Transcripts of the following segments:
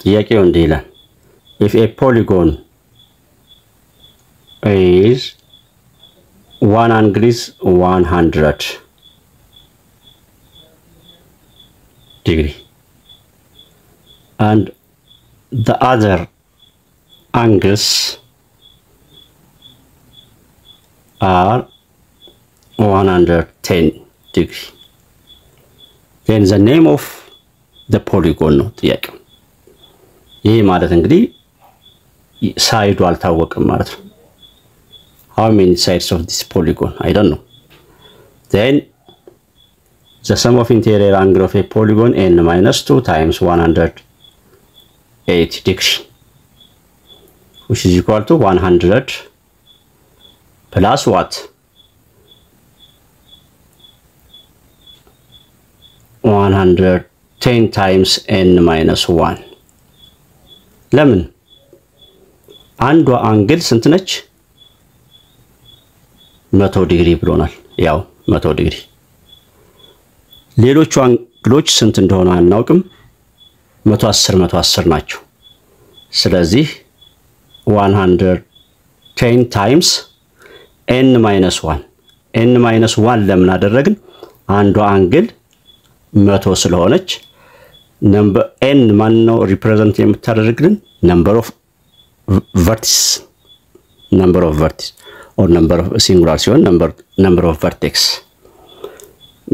ጥያቄው እንዲህ ይላል if a polygon is one angle is 100 degree and the other angles are 110 degree then the name of the polygon ነው ጥያቄው ይሄ ማለት እንግዲህ ሳይዱ አልታወቀም ማለት ነው how many sides of this polygon I don't know then the sum of interior angle of a polygon n minus 2 times 180 degree which is equal to 100 plus what 110 times n minus 1 ለምን አንዷ አንግል ስንት ነች 100 ዲግሪ ብሎናል ያው 100 ዲግሪ ሌሎቹ አንግሎች ስንት እንደሆነ አናውቅም 110 ናቸው ስለዚህ 110 times n minus 1 ለምን አደረግን አንዷ አንግል 100 ስለሆነች number n ማን ነው ሪፕሬዘንት የምታደርግልን number of vertices or number of singular ሲሆን number of vertex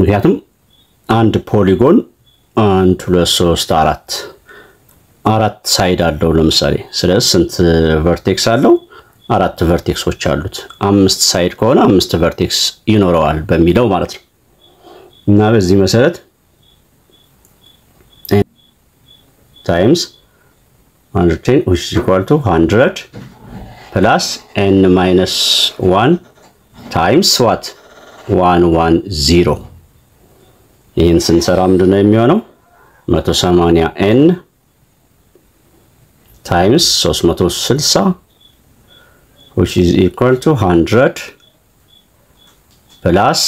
ምክንያቱም አንድ ፖሊጎን 1 2 3 4 ሳይድ አለው ለምሳሌ ስለዚህ ስንት vertex አለው 4 vertexዎች አሉት 5 ሳይድ ከሆነ 5 vertex ይኖረዋል በሚለው ማለት ነው እና በዚህ መሰረት times 110 which is equal to 100 plus n minus 1 times what 110 ይህን ስንሰራ ምንድነው የሚሆነው 180 n times 360 which is equal to 100 plus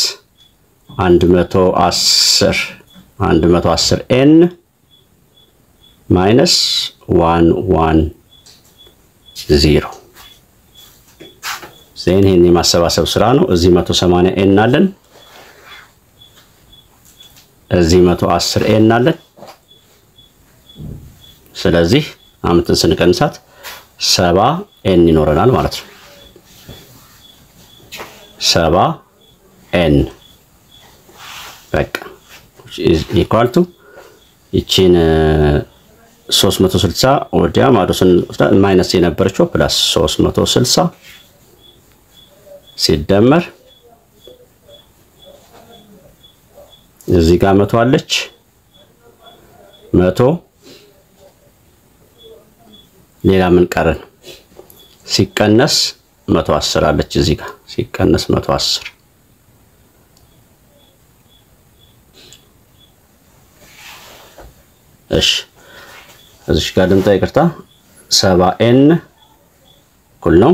110 n minus 110 ዜን ይሄን የማሰባሰብ ስራ ነው እዚህ 180 n አለን እዚህ 110 n አለን ስለዚህ አምጥተን ስንቀንሳት 70 n ይኖረናል ማለት ነው 70 n በቃ is equal to ይቺን 360 ወዲያ ማዶስን ማይነስ የነበረችው ፕላስ 360 ሲደመር እዚህ ጋር 100 አለች 100 ሌላ ምን ቀረን ሲቀነስ 110 አለች እዚህ ጋር ሲቀነስ 110 እሺ እዚህ ጋር ድምጣ ይቅርታ 70n እኩል ነው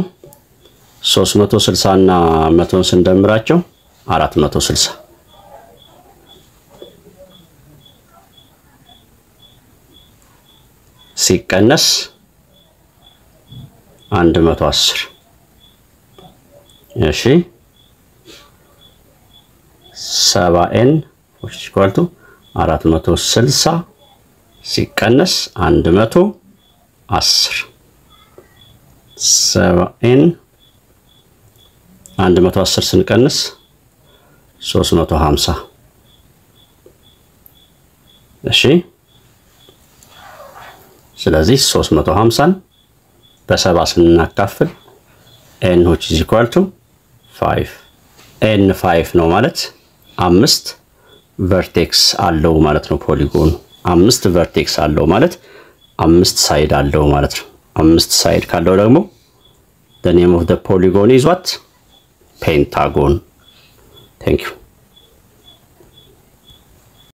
360 እና 100 ስንደምራቸው 460 ሲቀነስ 110 እሺ 70n which is equal to 460 ሲቀነስ 110 7n 110 ስንቀንስ 350 እሺ ስለዚህ 350ን በ7 ስናካፍል n which is equal to 5 n 5 ነው ማለት 5 vertex አለው ማለት ነው ፖሊጎኑ 5 vertex አለው ማለት 5 ሳይድ አለው ማለት ነው 5 ሳይድ ካለው ደግሞ the name of the polygon is what pentagon thank you